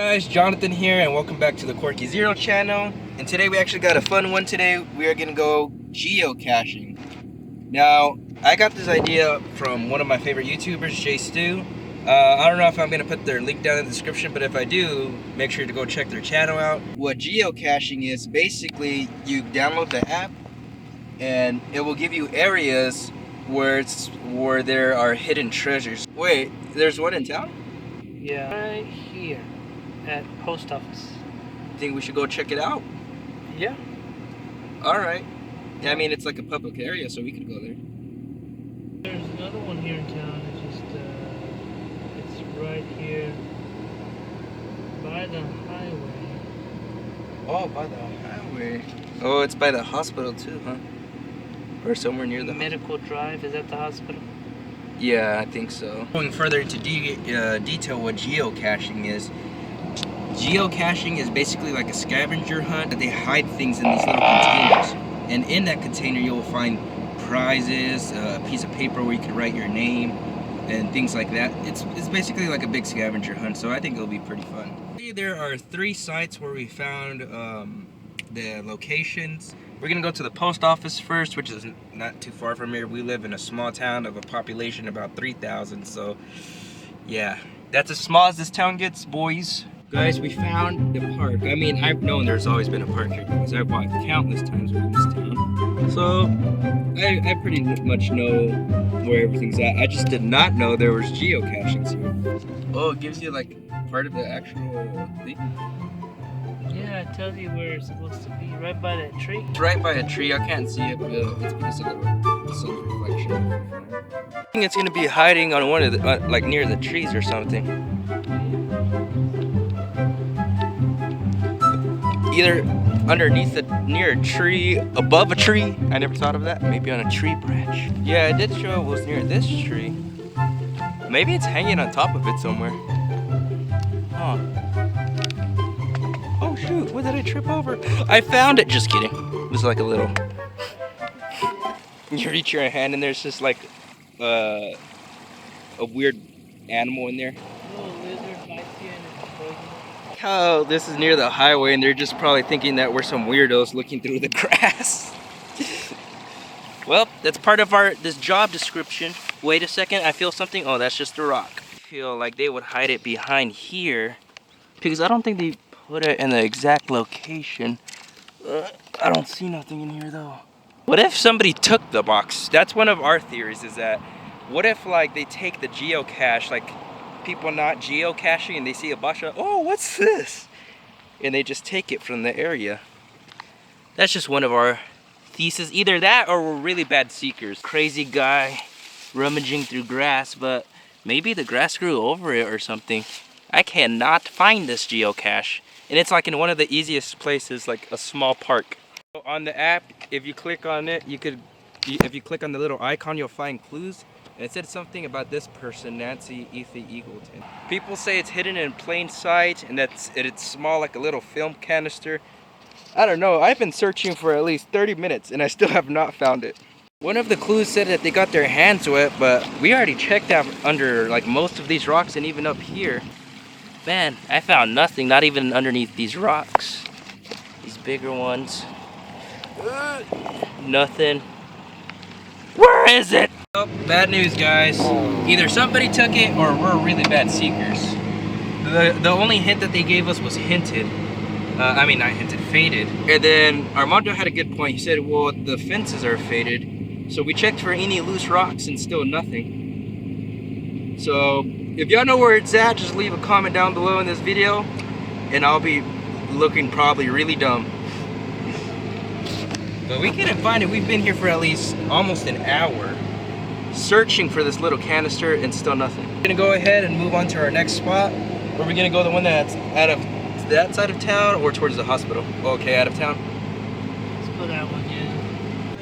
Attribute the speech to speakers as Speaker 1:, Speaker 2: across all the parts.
Speaker 1: guys, Jonathan here, and welcome back to the quirkyzero channel. And today we actually got a fun one. Today we are gonna go geocaching. Now, I got this idea from one of my favorite YouTubers, Jay Stu. I don't know if I'm gonna put their link down in the description, but if I do, make sure to go check their channel out. What geocaching is, basically you download the app and it will give you areas where there are hidden treasures. Wait, there's one in town?
Speaker 2: Yeah, right here at post office.
Speaker 1: Think we should go check it out?
Speaker 2: Yeah.
Speaker 1: Alright. I mean, it's like a public area, so we could go there.
Speaker 2: There's another one here in town. It's right here by the highway.
Speaker 1: Oh, by the highway. Oh, it's by the hospital too, huh? Or somewhere near the
Speaker 2: Medical Drive, is that the hospital?
Speaker 1: Yeah, I think so. Going further into detail what geocaching is. Geocaching is basically like a scavenger hunt. They hide things in these little containers. And in that container you'll find prizes, a piece of paper where you can write your name, and things like that. It's basically like a big scavenger hunt, so I think it'll be pretty fun. There are 3 sites where we found the locations. We're gonna go to the post office first, which is not too far from here. We live in a small town of a population about 3,000, so yeah, that's as small as this town gets, boys. Guys, we found the park. I mean, I've known there's always been a park here because I've walked countless times around this town. So I pretty much know where everything's at. I just did not know there was geocaching here. Oh, it gives you like part of the actual thing?
Speaker 2: Yeah, it tells you where it's supposed to be, right by that tree.
Speaker 1: It's right by a tree. I can't see it, but it's because of the sun's reflection. I think it's gonna be hiding on one of the, like near the trees or something. Either underneath near a tree, above a tree. I never thought of that. Maybe on a tree branch. Yeah, it did show it was near this tree. Maybe it's hanging on top of it somewhere. Huh. Oh shoot, what did I trip over? I found it, just kidding. It was like a little, you reach your hand and there's just like a weird animal in there.
Speaker 2: Little lizard bites you and it's poisonous.
Speaker 1: How this is near the highway and they're just probably thinking that we're some weirdos looking through the grass. Well, that's part of this job description. Wait a second, I feel something. Oh, that's just a rock. I feel like they would hide it behind here because I don't think they put it in the exact location. I don't see nothing in here though. What if somebody took the box? That's one of our theories, is that what if like they take the geocache, like people not geocaching, and they see a box, oh, what's this? And they just take it from the area. That's just one of our theses. Either that or we're really bad seekers. Crazy guy rummaging through grass, but maybe the grass grew over it or something. I cannot find this geocache. And it's like in one of the easiest places, like a small park. So on the app, if you click on it, if you click on the little icon, you'll find clues. And it said something about this person, Nancy Ethy Eagleton. People say it's hidden in plain sight and that it's small, like a little film canister. I don't know, I've been searching for at least 30 minutes and I still have not found it. One of the clues said that they got their hands wet, but we already checked out under like most of these rocks and even up here. Man, I found nothing, not even underneath these rocks. These bigger ones. Nothing. Where is it? Oh, bad news, guys. Either somebody took it or we're really bad seekers. The only hint that they gave us was hinted. I mean, not hinted, faded. And then Armando had a good point. He said, well, the fences are faded. So we checked for any loose rocks and still nothing. So if y'all know where it's at, just leave a comment down below in this video and I'll be looking probably really dumb. But we couldn't find it. We've been here for at least almost an hour searching for this little canister and still nothing. We're gonna go ahead and move on to our next spot. Are we gonna go the one that's out of that side of town or towards the hospital? Okay, out of town.
Speaker 2: Let's go that one, yeah.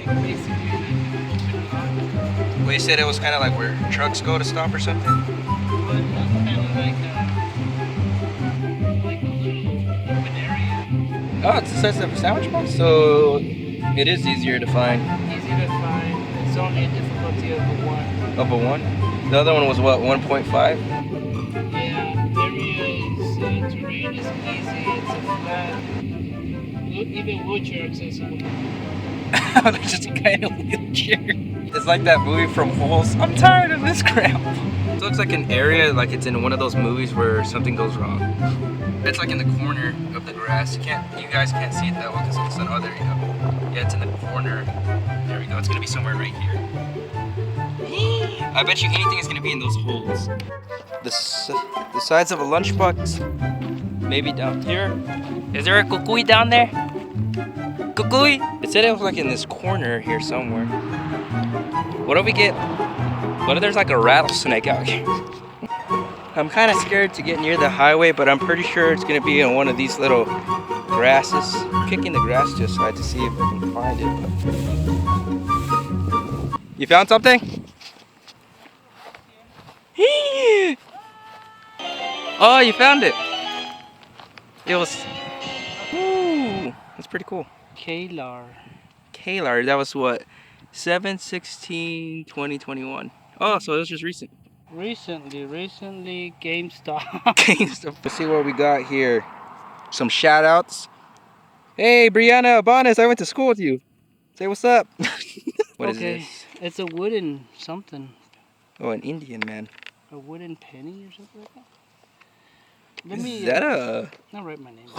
Speaker 2: Like basically open lot.
Speaker 1: Well, you said it was kind of like where trucks go to stop or something?
Speaker 2: Well, it was kind of like a little open area.
Speaker 1: Oh, it's the size of a sandwich box? So it is easier to find.
Speaker 2: Easy to find. It's only a difficulty of a 1.
Speaker 1: Of a 1? The other one was what, 1.5?
Speaker 2: Yeah, areas, terrain is easy. It's a flat. Even wheelchair accessible.
Speaker 1: There's just a guy in a wheelchair. It's like that movie from Holes. I'm tired of this crap. It looks like an area like it's in one of those movies where something goes wrong. It's like in the corner of the grass. You guys can't see it that well because of the sun. Oh, there you go. Yeah, it's in the corner. There we go. It's gonna be somewhere right here. I bet you anything is gonna be in those holes. The size of a lunchbox. Maybe down here. Is there a kukui down there? Kukui? It said it was like in this corner here somewhere. What if we get? What if there's like a rattlesnake out here? I'm kind of scared to get near the highway, but I'm pretty sure it's gonna be in one of these little grasses. I'm kicking the grass to the side to see if I can find it. But... You found something? Oh, you found it. It was. Ooh, that's pretty cool.
Speaker 2: Kalar.
Speaker 1: Kalar, that was what? 7/16/2021. Oh, so it was just recent.
Speaker 2: Recently, GameStop.
Speaker 1: GameStop. Let's see what we got here. Some shout outs. Hey, Brianna Abanez, I went to school with you. Say what's up. What is this?
Speaker 2: It's a wooden something.
Speaker 1: Oh, an Indian man.
Speaker 2: A wooden penny or something like that.
Speaker 1: Is that a...
Speaker 2: I'll write my name.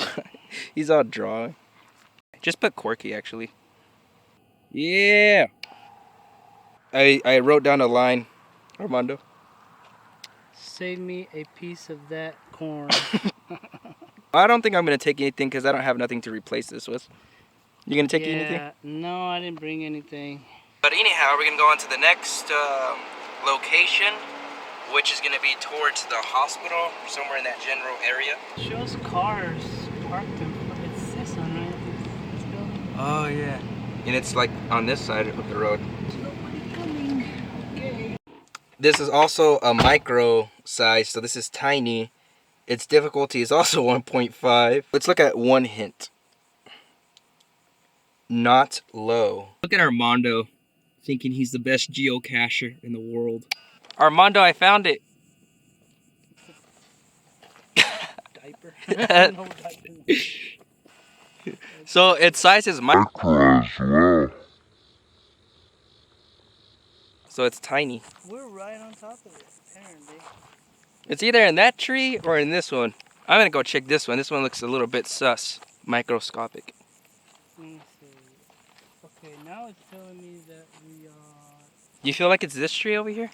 Speaker 1: He's all drawing. Just put quirky, actually. Yeah. I wrote down a line, Armando.
Speaker 2: Save me a piece of that corn.
Speaker 1: I don't think I'm going to take anything because I don't have nothing to replace this with. You going to take anything?
Speaker 2: No, I didn't bring anything.
Speaker 1: But anyhow, we're going to go on to the next location, which is going to be towards the hospital, somewhere in that general area.
Speaker 2: It shows cars parked in front. It's this one, right? This building.
Speaker 1: Oh, yeah. And it's like on this side of the road.
Speaker 2: Nobody coming. Okay.
Speaker 1: This is also a micro size, so this is tiny. Its difficulty is also 1.5. Let's look at one hint. Not low. Look at Armando, thinking he's the best geocacher in the world. Armando, I found it.
Speaker 2: Diaper. No diaper.
Speaker 1: So its size is micro as well. So it's tiny.
Speaker 2: We're right on top of it, apparently.
Speaker 1: It's either in that tree or in this one. I'm gonna go check this one. This one looks a little bit sus. Microscopic.
Speaker 2: Let me see. Okay, now it's telling me that we are...
Speaker 1: You feel like it's this tree over here?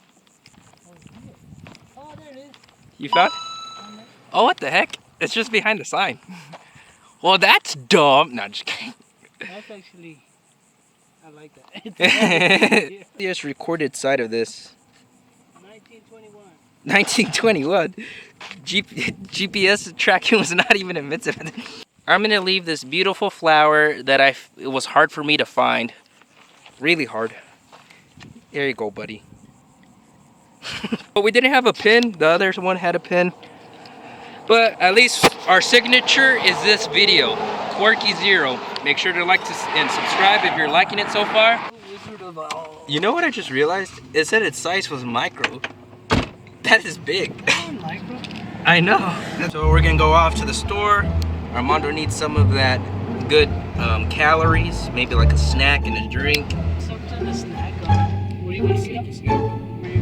Speaker 2: Oh, there it is.
Speaker 1: You found? Oh, what the heck? It's just behind the sign. Well, that's dumb. No, I'm just kidding.
Speaker 2: That's actually... I like that.
Speaker 1: Just recorded side of this.
Speaker 2: 1921.
Speaker 1: 1921. GPS tracking was not even invented. I'm gonna leave this beautiful flower that it was hard for me to find. Really hard. There you go, buddy. But we didn't have a pin. The other one had a pin. But at least our signature is this video, quirkyzero. Make sure to like and subscribe if you're liking it so far. You know what I just realized? It said its size was micro. That is big.
Speaker 2: Micro?
Speaker 1: I know. So we're gonna go off to the store. Armando needs some of that good calories, maybe like a snack and a drink.
Speaker 2: Something to snack on. What do you want to snack?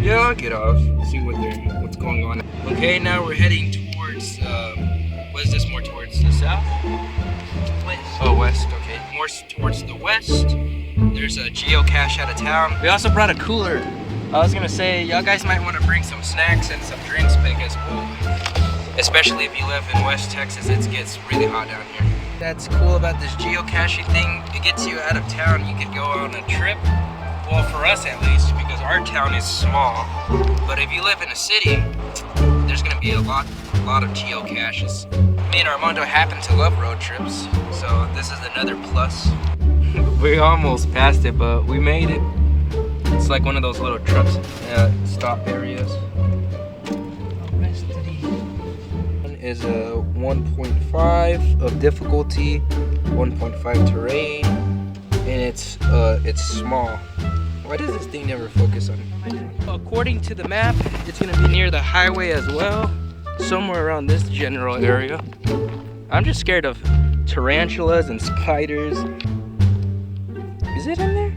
Speaker 1: Yeah, I'll get off. See what's going on. Okay, now we're heading towards. What is this? More towards the south?
Speaker 2: West.
Speaker 1: Oh, west. Okay, more towards the west. There's a geocache out of town. We also brought a cooler. I was gonna say, y'all guys might want to bring some snacks and some drinks because, especially if you live in West Texas, it gets really hot down here. That's cool about this geocaching thing. It gets you out of town. You could go on a trip. Well, for us at least, because our town is small. But if you live in a city, there's gonna be a lot of geocaches. Me and Armando happen to love road trips, so this is another plus. We almost passed it, but we made it. It's like one of those little truck stop areas. One is a 1.5 of difficulty, 1.5 terrain, and it's small. Why does this thing never focus on it? According to the map, it's gonna be near the highway as well. somewhere around this general area. I'm just scared of tarantulas and spiders. Is it in there?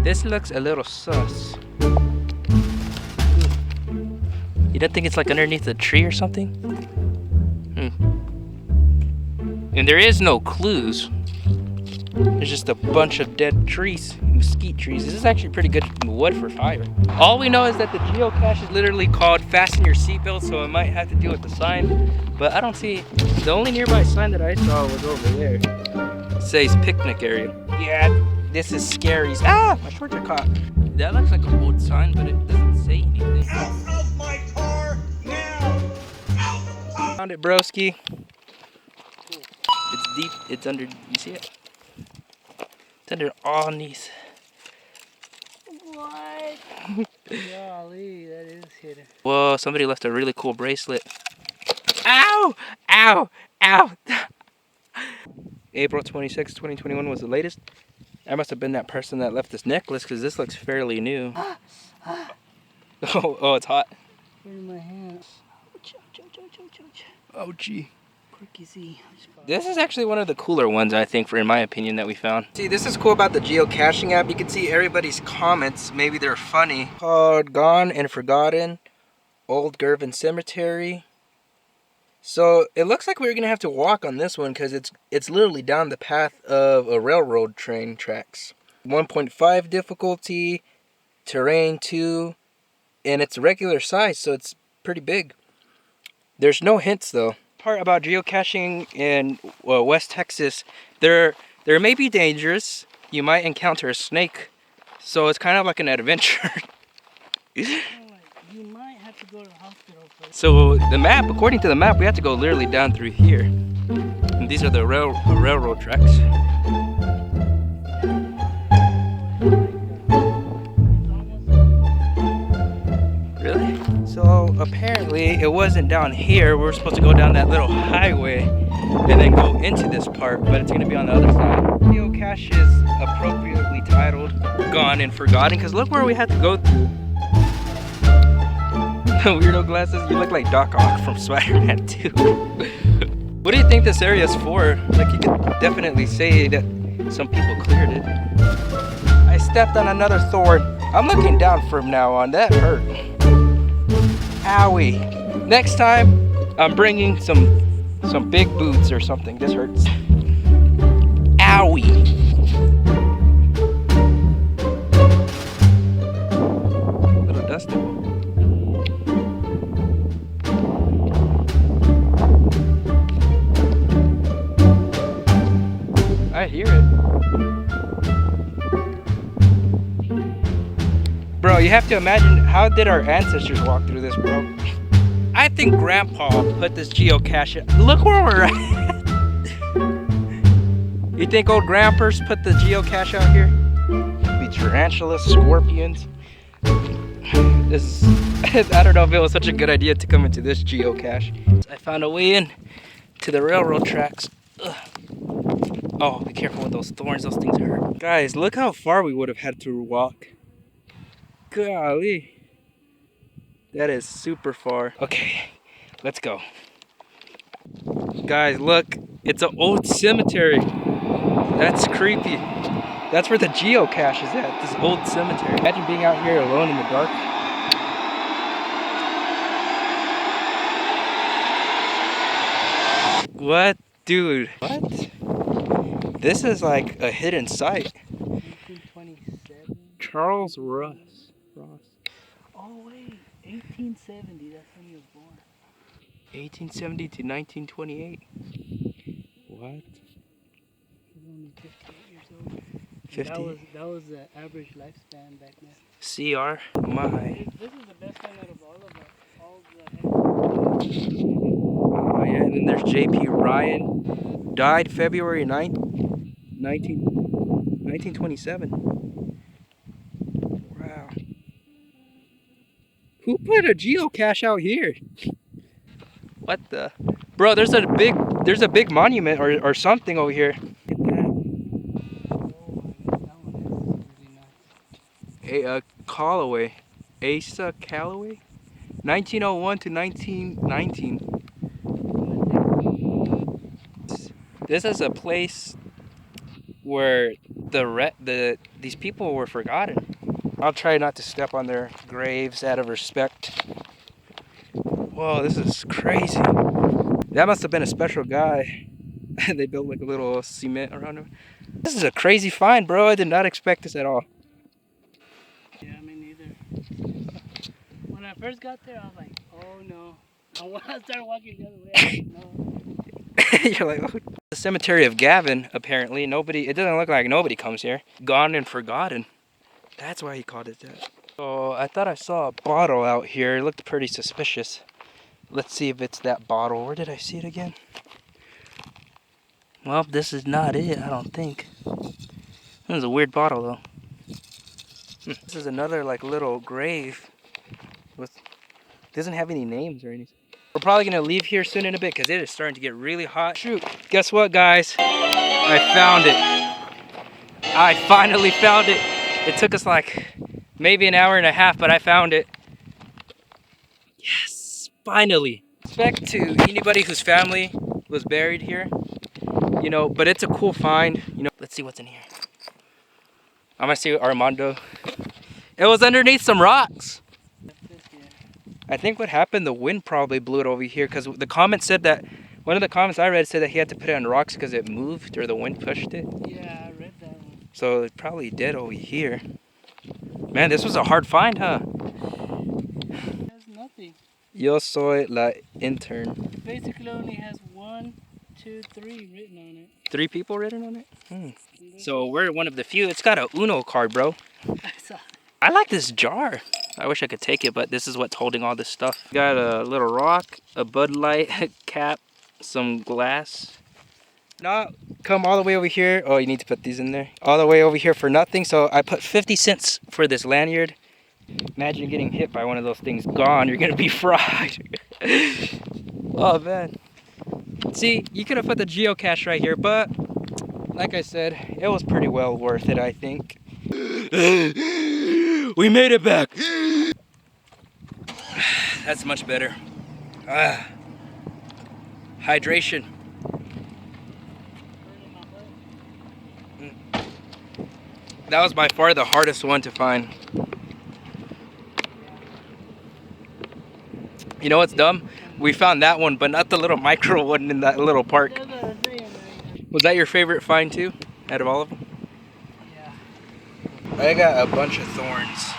Speaker 1: This looks a little sus. You don't think it's like underneath a tree or something? And there is no clues. There's just a bunch of dead trees, mesquite trees. This is actually pretty good wood for fire. All we know is that the geocache is literally called fasten your seatbelt, so it might have to do with the sign. But I don't see, the only nearby sign that I saw was over there. It says picnic area. Yeah, this is scary. Ah, my shorts are caught. That looks like an old sign, but it doesn't say anything.
Speaker 3: Out of my car now! Out!
Speaker 1: Found it, broski. It's deep, it's under, you see it? It's under on these.
Speaker 2: What? Golly, that is hidden.
Speaker 1: Whoa, somebody left a really cool bracelet. Ow! Ow! Ow! April 26, 2021 was the latest. I must have been that person that left this necklace because this looks fairly new. Oh, it's hot.
Speaker 2: In my hand. Ouch, ouch, ouch, ouch, ouch, ouch.
Speaker 1: Oh, gee.
Speaker 2: Quirky.
Speaker 1: This is actually one of the cooler ones, I think, in my opinion, that we found. See, this is cool about the geocaching app. You can see everybody's comments. Maybe they're funny. Called Gone and Forgotten, Old Gervin Cemetery. So it looks like we're gonna have to walk on this one because it's literally down the path of a railroad train tracks. 1.5 difficulty, terrain 2, and it's regular size, so it's pretty big. There's no hints though. Part about geocaching in West Texas, there may be dangers. You might encounter a snake, so it's kind of like an adventure.
Speaker 2: You might have to go to the hospital first.
Speaker 1: So the map, according to the map, we have to go literally down through here. And these are the railroad tracks. Really? So apparently it wasn't down here. We were supposed to go down that little highway and then go into this part, but it's gonna be on the other side. Geocache is appropriately titled Gone and Forgotten, because look where we had to go through. Weirdo glasses, you look like Doc Ock from Spider-Man 2. What do you think this area is for? Like, you could definitely say that some people cleared it. I stepped on another thorn. I'm looking down from now on. That hurt. Owie. Next time, I'm bringing some big boots or something. This hurts. Owie. A little dusty. I hear it. Bro, you have to imagine, how did our ancestors walk through this, bro? I think Grandpa put this geocache in. Look where we're at. You think old Grandpas put the geocache out here? Be tarantulas, scorpions. This I don't know if it was such a good idea to come into this geocache. I found a way in to the railroad tracks. Ugh. Oh, be careful with those thorns, those things hurt. Guys, look how far we would have had to walk. Golly. That is super far. Okay, let's go. Guys, look, it's an old cemetery. That's creepy. That's where the geocache is at, this old cemetery. Imagine being out here alone in the dark. What? Dude, what? This is like a hidden site.
Speaker 2: 1827.
Speaker 1: Charles Ross.
Speaker 2: Oh wait, 1870. That's when he was born.
Speaker 1: 1870 to 1928. What?
Speaker 2: He was only 58 years old.
Speaker 1: 50?
Speaker 2: That was the average lifespan back then.
Speaker 1: CR? My.
Speaker 2: This is the best one out of all of them. All the
Speaker 1: Oh yeah, and then there's J.P. Ryan. Died February 9th, 1927. Wow. Who put a geocache out here? What the? Bro, there's a big monument or something over here. Look at that.
Speaker 2: that one is really nice.
Speaker 1: Callaway. Asa Callaway? 1901 to 1919. This is a place where these people were forgotten. I'll try not to step on their graves out of respect. Whoa, this is crazy. That must have been a special guy. They built like a little cement around him. This is a crazy find, bro. I did not expect this at all.
Speaker 2: Yeah, me neither. When I first got there, I was like, oh no. And when I started walking the other way, I was like, no.
Speaker 1: You're like, oh. The cemetery of Gavin, apparently. It doesn't look like nobody comes here. Gone and forgotten. That's why he called it that. So I thought I saw a bottle out here. It looked pretty suspicious. Let's see if it's that bottle. Where did I see it again? Well, this is not it, I don't think. This is a weird bottle, though. This is another, like, little grave. Doesn't have any names or anything. We're probably going to leave here soon in a bit because it is starting to get really hot. Shoot. Guess what, guys? I found it. I finally found it. It took us, like, maybe an hour and a half, but I found it. Yes, finally. Respect to anybody whose family was buried here. You know, but it's a cool find. You know, let's see what's in here. I'm gonna see Armando. It was underneath some rocks. I think what happened, the wind probably blew it over here because the comment said that, one of the comments I read said that he had to put it on rocks because it moved or the wind pushed it.
Speaker 2: Yeah, I read that one.
Speaker 1: So it's probably dead over here. Man, this was a hard find, huh?
Speaker 2: It has nothing.
Speaker 1: Yo soy la intern.
Speaker 2: It basically only has 1, 2, 3 written on it.
Speaker 1: 3 people written on it? So we're one of the few. It's got a Uno card, bro.
Speaker 2: I saw it.
Speaker 1: I like this jar. I wish I could take it, but this is what's holding all this stuff. Got a little rock, a Bud Light cap, some glass. Not come all the way over here. Oh, you need to put these in there. All the way over here for nothing. So I put 50 cents for this lanyard. Imagine getting hit by one of those things. Gone. You're gonna be fried. Oh man. See, you could have put the geocache right here, but like I said, it was pretty well worth it, I think. We made it back. That's much better. Hydration. That was by far the hardest one to find. You know what's dumb? We found that one, but not the little micro one in that little park. Was that your favorite find too, out of all of them?
Speaker 2: Yeah.
Speaker 1: I got a bunch of thorns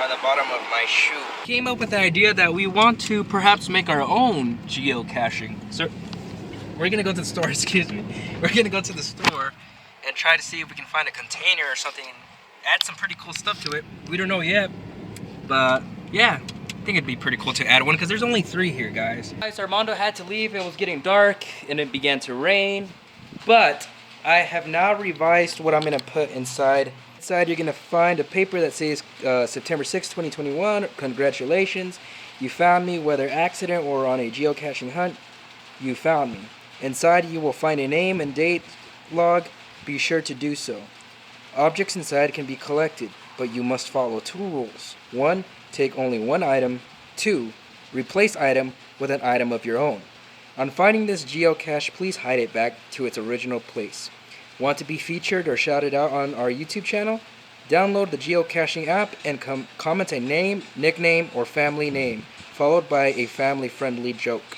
Speaker 1: on the bottom of my shoe. Came up with the idea that we want to perhaps make our own geocaching. So we're gonna go to the store, excuse me. We're gonna go to the store and try to see if we can find a container or something and add some pretty cool stuff to it. We don't know yet, but yeah. I think it'd be pretty cool to add one because there's only 3 here, guys. Armando had to leave. It was getting dark and it began to rain. But I have now revised what I'm gonna put inside. Inside, you're gonna find a paper that says September 6, 2021. Congratulations, you found me, whether accident or on a geocaching hunt. You found me. Inside, you will find a name and date log. Be sure to do so. Objects inside can be collected, but you must follow 2 rules. 1. Take only 1 item. 2. Replace item with an item of your own. On finding this geocache, please hide it back to its original place. Want to be featured or shouted out on our YouTube channel? Download the geocaching app and comment a name, nickname, or family name, followed by a family-friendly joke.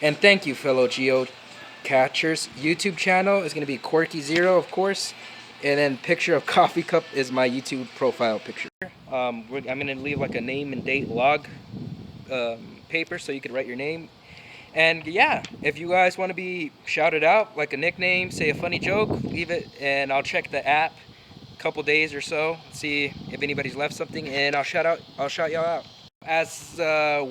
Speaker 1: And thank you, fellow geocachers. YouTube channel is going to be quirkyzero, of course. And then picture of coffee cup is my YouTube profile picture. I'm going to leave like a name and date log paper so you could write your name. And yeah, if you guys want to be shouted out, like a nickname, say a funny joke, leave it and I'll check the app a couple days or so, see if anybody's left something, and I'll shout y'all out. As to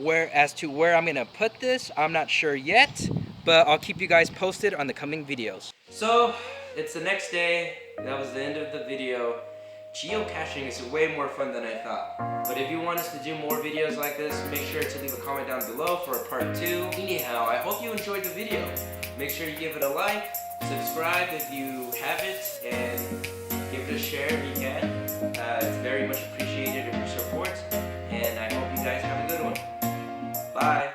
Speaker 1: where I'm going to put this, I'm not sure yet, but I'll keep you guys posted on the coming videos. So, it's the next day. That was the end of the video. Geocaching is way more fun than I thought. But if you want us to do more videos like this, make sure to leave a comment down below for a part 2. Anyhow, I hope you enjoyed the video. Make sure you give it a like, subscribe if you haven't, and give it a share if you can. It's very much appreciated of your support, and I hope you guys have a good one. Bye.